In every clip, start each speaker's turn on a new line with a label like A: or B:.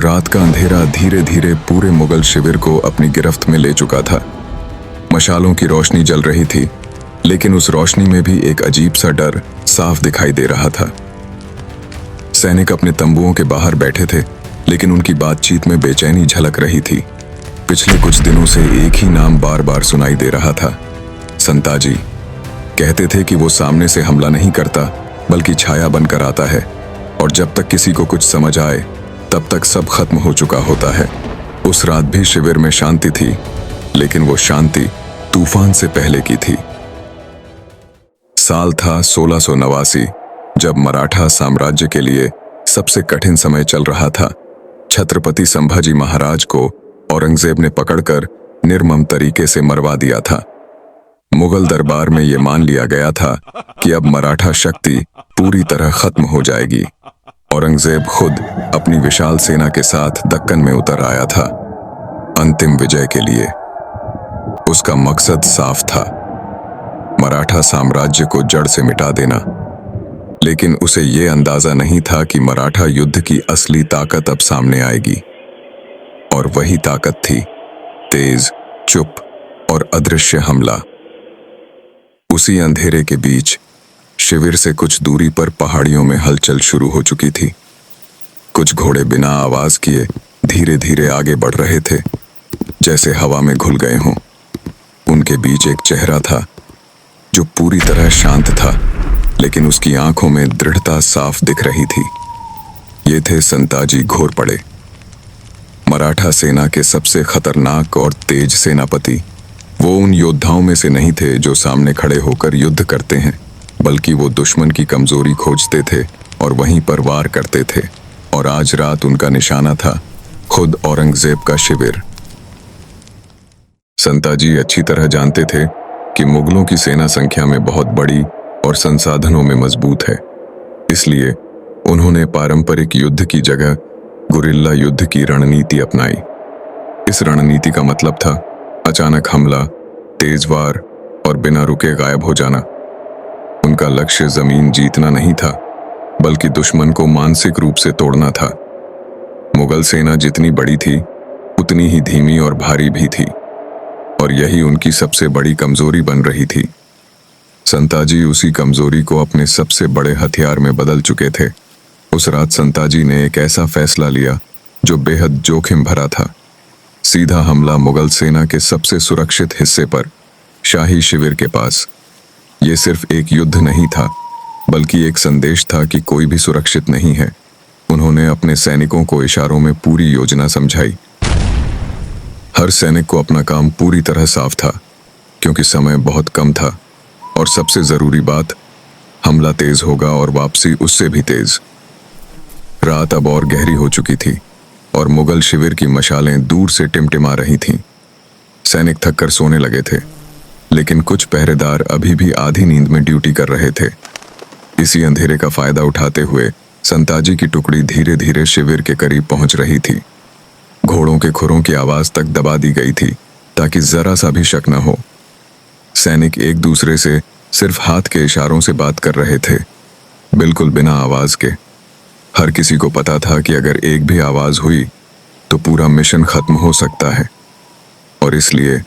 A: रात का अंधेरा धीरे धीरे पूरे मुगल शिविर को अपनी गिरफ्त में ले चुका था। मशालों की रोशनी जल रही थी, लेकिन उस रोशनी में भी एक अजीब सा डर साफ दिखाई दे रहा था। सैनिक अपने तंबुओं के बाहर बैठे थे, लेकिन उनकी बातचीत में बेचैनी झलक रही थी। पिछले कुछ दिनों से एक ही नाम बार बार सुनाई दे रहा था, संताजी। कहते थे कि वो सामने से हमला नहीं करता, बल्कि छाया बनकर आता है, और जब तक किसी को कुछ समझ आए तब तक सब खत्म हो चुका होता है। उस रात भी शिविर में शांति थी, लेकिन वो शांति तूफान से पहले की थी। साल था 1689, जब मराठा साम्राज्य के लिए सबसे कठिन समय चल रहा था। छत्रपति संभाजी महाराज को औरंगजेब ने पकड़कर निर्मम तरीके से मरवा दिया था। मुगल दरबार में यह मान लिया गया था कि अब मराठा शक्ति पूरी तरह खत्म हो जाएगी। औरंगजेब खुद अपनी विशाल सेना के साथ दक्कन में उतर आया था, अंतिम विजय के लिए। उसका मकसद साफ था, मराठा साम्राज्य को जड़ से मिटा देना। लेकिन उसे यह अंदाजा नहीं था कि मराठा युद्ध की असली ताकत अब सामने आएगी। और वही ताकत थी तेज, चुप और अदृश्य हमला। उसी अंधेरे के बीच शिविर से कुछ दूरी पर पहाड़ियों में हलचल शुरू हो चुकी थी। कुछ घोड़े बिना आवाज किए धीरे धीरे आगे बढ़ रहे थे, जैसे हवा में घुल गए हों। उनके बीच एक चेहरा था जो पूरी तरह शांत था, लेकिन उसकी आंखों में दृढ़ता साफ दिख रही थी। ये थे संताजी घोरपड़े, मराठा सेना के सबसे खतरनाक और तेज सेनापति। वो उन योद्धाओं में से नहीं थे जो सामने खड़े होकर युद्ध करते हैं, बल्कि वो दुश्मन की कमजोरी खोजते थे और वहीं पर वार करते थे। और आज रात उनका निशाना था खुद औरंगजेब का शिविर। संताजी अच्छी तरह जानते थे कि मुगलों की सेना संख्या में बहुत बड़ी और संसाधनों में मजबूत है। इसलिए उन्होंने पारंपरिक युद्ध की जगह गुरिल्ला युद्ध की रणनीति अपनाई। इस रणनीति का मतलब था अचानक हमला, तेज वार और बिना रुके गायब हो जाना। उनका लक्ष्य जमीन जीतना नहीं था, बल्कि दुश्मन को मानसिक रूप से तोड़ना था। मुगल सेना जितनी बड़ी थी, उतनी ही धीमी और भारी भी थी, और यही उनकी सबसे बड़ी कमजोरी बन रही थी। संताजी उसी कमजोरी को अपने सबसे बड़े हथियार में बदल चुके थे। उस रात संताजी ने एक ऐसा फैसला लिया जो बेहद जोखिम भरा था। सीधा हमला मुगल सेना के सबसे सुरक्षित हिस्से पर, शाही शिविर के पास। यह सिर्फ एक युद्ध नहीं था, बल्कि एक संदेश था कि कोई भी सुरक्षित नहीं है। उन्होंने अपने सैनिकों को इशारों में पूरी योजना समझाई। हर सैनिक को अपना काम पूरी तरह साफ था, क्योंकि समय बहुत कम था। और सबसे जरूरी बात, हमला तेज होगा और वापसी उससे भी तेज। रात अब और गहरी हो चुकी थी और मुगल शिविर की मशालें दूर से टिमटिमा रही थीं। सैनिक थककर सोने लगे थे, लेकिन कुछ पहरेदार अभी भी आधी नींद में ड्यूटी कर रहे थे। इसी अंधेरे का फायदा उठाते हुए संताजी की टुकड़ी धीरे धीरे शिविर के करीब पहुंच रही थी। घोड़ों के खुरों की आवाज तक दबा दी गई थी, ताकि जरा सा भी शक न हो। सैनिक एक दूसरे से सिर्फ हाथ के इशारों से बात कर रहे थे, बिल्कुल बिना आवाज के। हर किसी को पता था कि अगर एक भी आवाज हुई तो पूरा मिशन खत्म हो सकता है, और इसलिए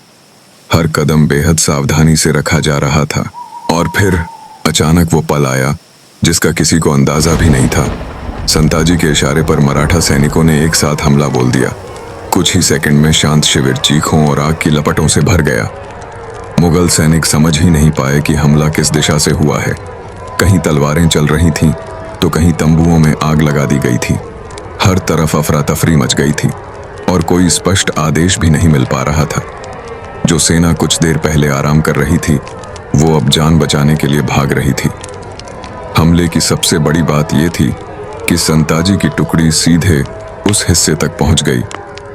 A: हर कदम बेहद सावधानी से रखा जा रहा था। और फिर अचानक वो पल आया जिसका किसी को अंदाजा भी नहीं था। संताजी के इशारे पर मराठा सैनिकों ने एक साथ हमला बोल दिया। कुछ ही सेकंड में शांत शिविर चीखों और आग की लपटों से भर गया। मुगल सैनिक समझ ही नहीं पाए कि हमला किस दिशा से हुआ है। कहीं तलवारें चल रही थीं, तो कहीं तंबुओं में आग लगा दी गई थी। हर तरफ अफरा तफरी मच गई थी, और कोई स्पष्ट आदेश भी नहीं मिल पा रहा था। जो सेना कुछ देर पहले आराम कर रही थी, वो अब जान बचाने के लिए भाग रही थी। हमले की सबसे बड़ी बात यह थी कि संताजी की टुकड़ी सीधे उस हिस्से तक पहुंच गई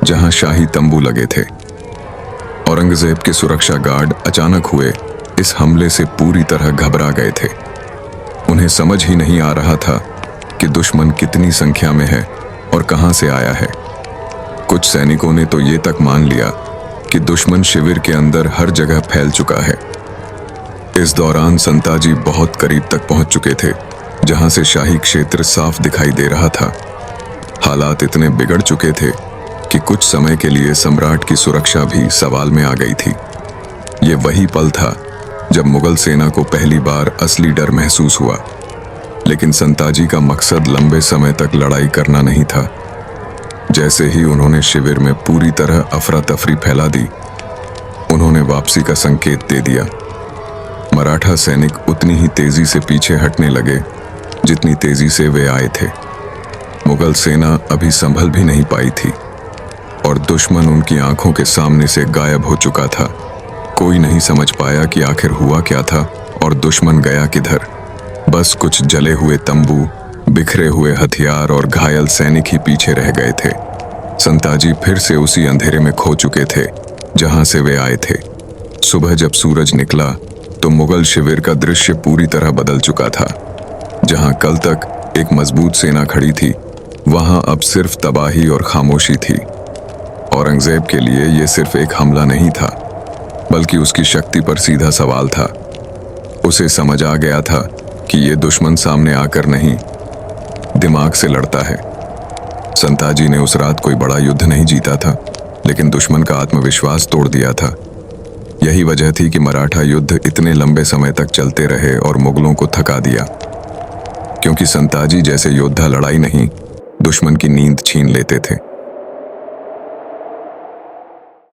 A: जहां शाही तंबू लगे थे। औरंगजेब के सुरक्षा गार्ड अचानक हुए इस हमले से पूरी तरह घबरा गए थे। उन्हें समझ ही नहीं आ रहा था कि दुश्मन कितनी संख्या में है और कहां से आया है। कुछ सैनिकों ने तो ये तक मान लिया कि दुश्मन शिविर के अंदर हर जगह फैल चुका है। इस दौरान संताजी बहुत करीब तक पहुंच चुके थे, जहां से शाही क्षेत्र साफ दिखाई दे रहा था। हालात इतने बिगड़ चुके थे कि कुछ समय के लिए सम्राट की सुरक्षा भी सवाल में आ गई थी। ये वही पल था जब मुगल सेना को पहली बार असली डर महसूस हुआ। लेकिन संताजी का मकसद लंबे समय तक लड़ाई करना नहीं था। जैसे ही उन्होंने शिविर में पूरी तरह अफरा तफरी फैला दी, उन्होंने वापसी का संकेत दे दिया। मराठा सैनिक उतनी ही तेजी से पीछे हटने लगे जितनी तेजी से वे आए थे। मुगल सेना अभी संभल भी नहीं पाई थी और दुश्मन उनकी आंखों के सामने से गायब हो चुका था। कोई नहीं समझ पाया कि आखिर हुआ क्या था और दुश्मन गया किधर। बस कुछ जले हुए तंबू, बिखरे हुए हथियार और घायल सैनिक ही पीछे रह गए थे। संताजी फिर से उसी अंधेरे में खो चुके थे जहां से वे आए थे। सुबह जब सूरज निकला तो मुगल शिविर का दृश्य पूरी तरह बदल चुका था। जहां कल तक एक मजबूत सेना खड़ी थी, वहां अब सिर्फ तबाही और खामोशी थी। औरंगजेब के लिए यह सिर्फ एक हमला नहीं था, बल्कि उसकी शक्ति पर सीधा सवाल था। उसे समझ आ गया था कि ये दुश्मन सामने आकर नहीं, दिमाग से लड़ता है। संताजी ने उस रात कोई बड़ा युद्ध नहीं जीता था, लेकिन दुश्मन का आत्मविश्वास तोड़ दिया था। यही वजह थी कि मराठा युद्ध इतने लंबे समय तक चलते रहे और मुगलों को थका दिया, क्योंकि संताजी जैसे योद्धा लड़ाई नहीं, दुश्मन की नींद छीन लेते थे।